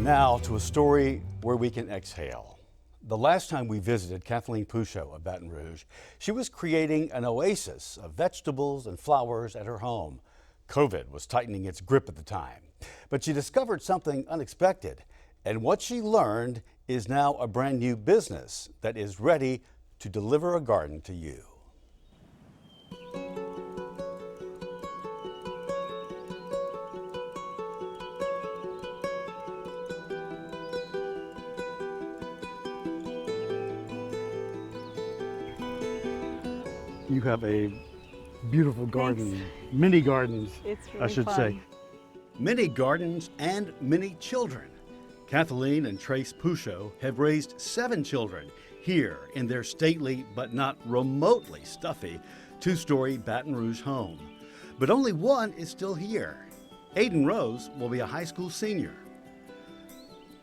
Now to a story where we can exhale. The last time we visited Kathleen Pourciau of Baton Rouge, she was creating an oasis of vegetables and flowers at her home. COVID was tightening its grip at the time, but she discovered something unexpected, and what she learned is now a brand new business that is ready to deliver a garden to you. You have a beautiful garden. Thanks. Mini gardens, It's really I should fun. say. Mini gardens and many children. Kathleen and Trace Pourciau have raised 7 children here in their stately but not remotely stuffy 2-story Baton Rouge home. But only one is still here. Aiden Rose will be a high school senior.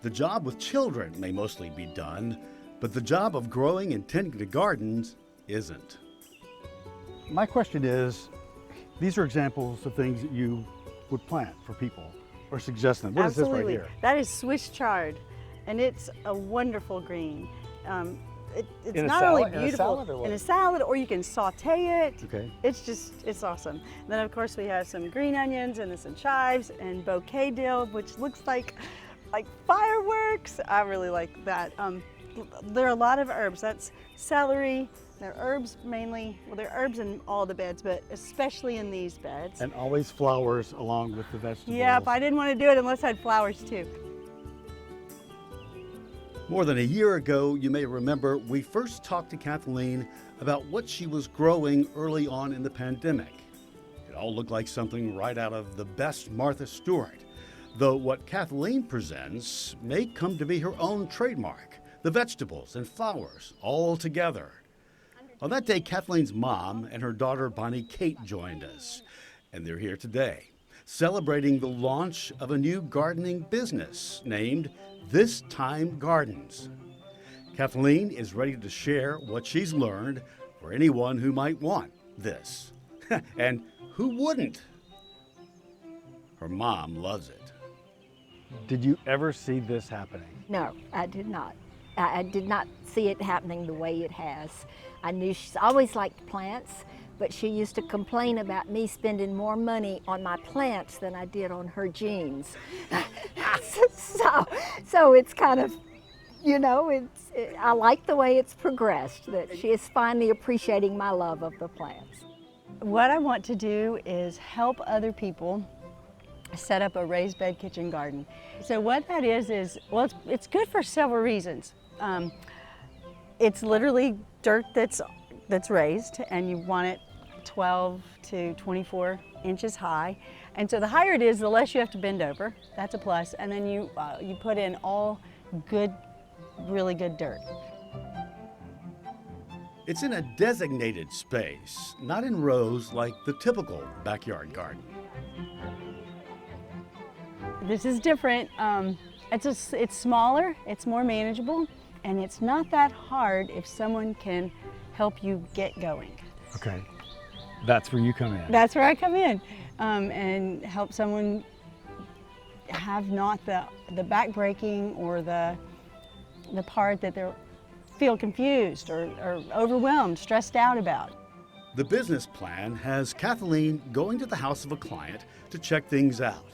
The job with children may mostly be done, but the job of growing and tending to gardens isn't. My question is, these are examples of things that you would plant for people or suggest them. What Absolutely. is this right here? That is Swiss chard, and it's a wonderful green. It's In a not salad? only In a beautiful salad or what? in a salad, or you can saute it. Okay. It's awesome. Then of course we have some green onions and some chives and bouquet dill, which looks like fireworks. I really like that. There are a lot of herbs. That's celery. They're herbs mainly. Well, they're herbs in all the beds, but especially in these beds. And always flowers along with the vegetables. Yep, I didn't want to do it unless I had flowers too. More than a year ago, you may remember, we first talked to Kathleen about what she was growing early on in the pandemic. It all looked like something right out of the best Martha Stewart, though what Kathleen presents may come to be her own trademark, the vegetables and flowers all together. On that day, Kathleen's mom and her daughter Bonnie Kate joined us, and they're here today, celebrating the launch of a new gardening business named This Time Gardens. Kathleen is ready to share what she's learned for anyone who might want this. And who wouldn't? Her mom loves it. Did you ever see this happening? No, I did not. I did not see it happening the way it has. I knew she's always liked plants, but she used to complain about me spending more money on my plants than I did on her jeans. So it's kind of, you know, I like the way it's progressed, that she is finally appreciating my love of the plants. What I want to do is help other people set up a raised bed kitchen garden. So what that is well, it's good for several reasons. It's literally dirt that's raised, and you want it 12 to 24 inches high. And so the higher it is, the less you have to bend over. That's a plus. And then you put in all good, really good dirt. It's in a designated space, not in rows like the typical backyard garden. This is different. It's smaller, it's more manageable, and it's not that hard if someone can help you get going. Okay, that's where you come in. That's where I come in, and help someone have not the back breaking or the part that they feel confused or overwhelmed, stressed out about. The business plan has Kathleen going to the house of a client to check things out.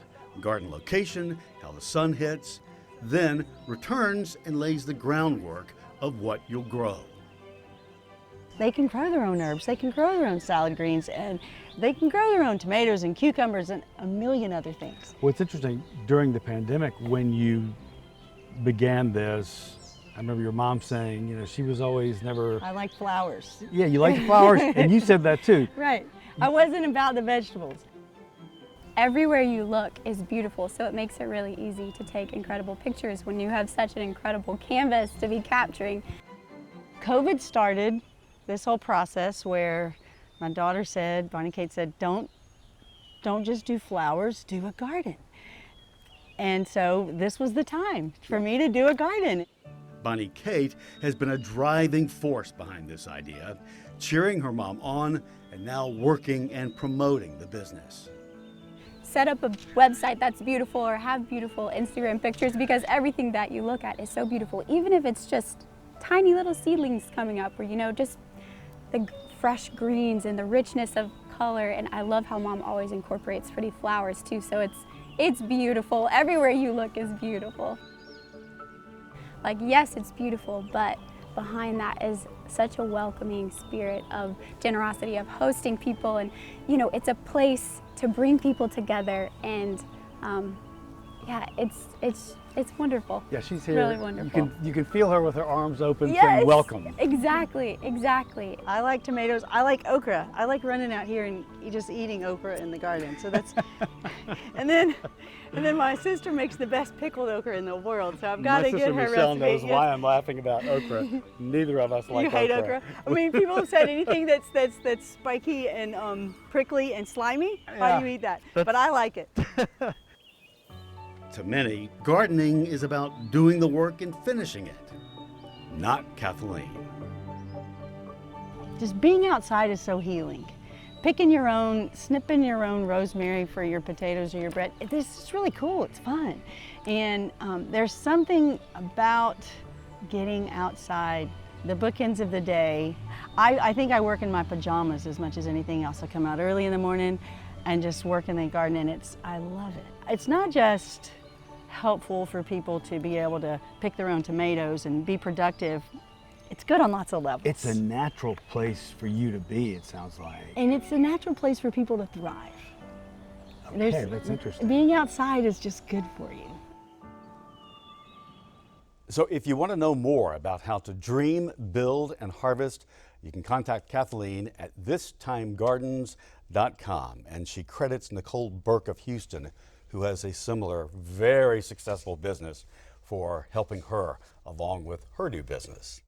Garden location, how the sun hits, then returns and lays the groundwork of what you'll grow. They can grow their own herbs, they can grow their own salad greens, and they can grow their own tomatoes and cucumbers and a million other things. Well, it's interesting, during the pandemic, when you began this, I remember your mom saying, you know, she was always never... I like flowers. Yeah, you like the flowers, and you said that too. Right. I wasn't about the vegetables. Everywhere you look is beautiful, so it makes it really easy to take incredible pictures when you have such an incredible canvas to be capturing. COVID started this whole process where my daughter said, Bonnie Kate said, don't just do flowers, do a garden. And so this was the time for me to do a garden. Bonnie Kate has been a driving force behind this idea, cheering her mom on and now working and promoting the business. set up a website that's beautiful or have beautiful Instagram pictures, because everything that you look at is so beautiful, even if it's just tiny little seedlings coming up, or just the fresh greens and the richness of color. And I love how Mom always incorporates pretty flowers too, so it's beautiful. Everywhere you look is beautiful. Like, yes, it's beautiful, but behind that is such a welcoming spirit of generosity, of hosting people, and it's a place to bring people together, and yeah, it's wonderful. Yeah, she's here. Really wonderful. You can feel her with her arms open, Yes, saying welcome. exactly. I like tomatoes. I like okra. I like running out here and just eating okra in the garden. So that's, and then my sister makes the best pickled okra in the world. So I've got to get her recipe. Michelle knows why I'm laughing about okra. Neither of us like okra. You hate okra? I mean, people have said anything that's spiky and prickly and slimy. Why do you eat that? But I like it. To many, gardening is about doing the work and finishing it. Not Kathleen. Just being outside is so healing. Picking your own, snipping your own rosemary for your potatoes or your bread, this is really cool, it's fun. And there's something about getting outside, the bookends of the day. I think I work in my pajamas as much as anything else. I come out early in the morning and just work in the garden, and I love it. It's not just helpful for people to be able to pick their own tomatoes and be productive. It's good on lots of levels. It's a natural place for you to be, it sounds like. And it's a natural place for people to thrive. Okay, that's interesting. Being outside is just good for you. So if you want to know more about how to dream, build, and harvest, you can contact Kathleen at thistimegardens.com. And she credits Nicole Burke of Houston, who has a similar, very successful business, for helping her along with her new business.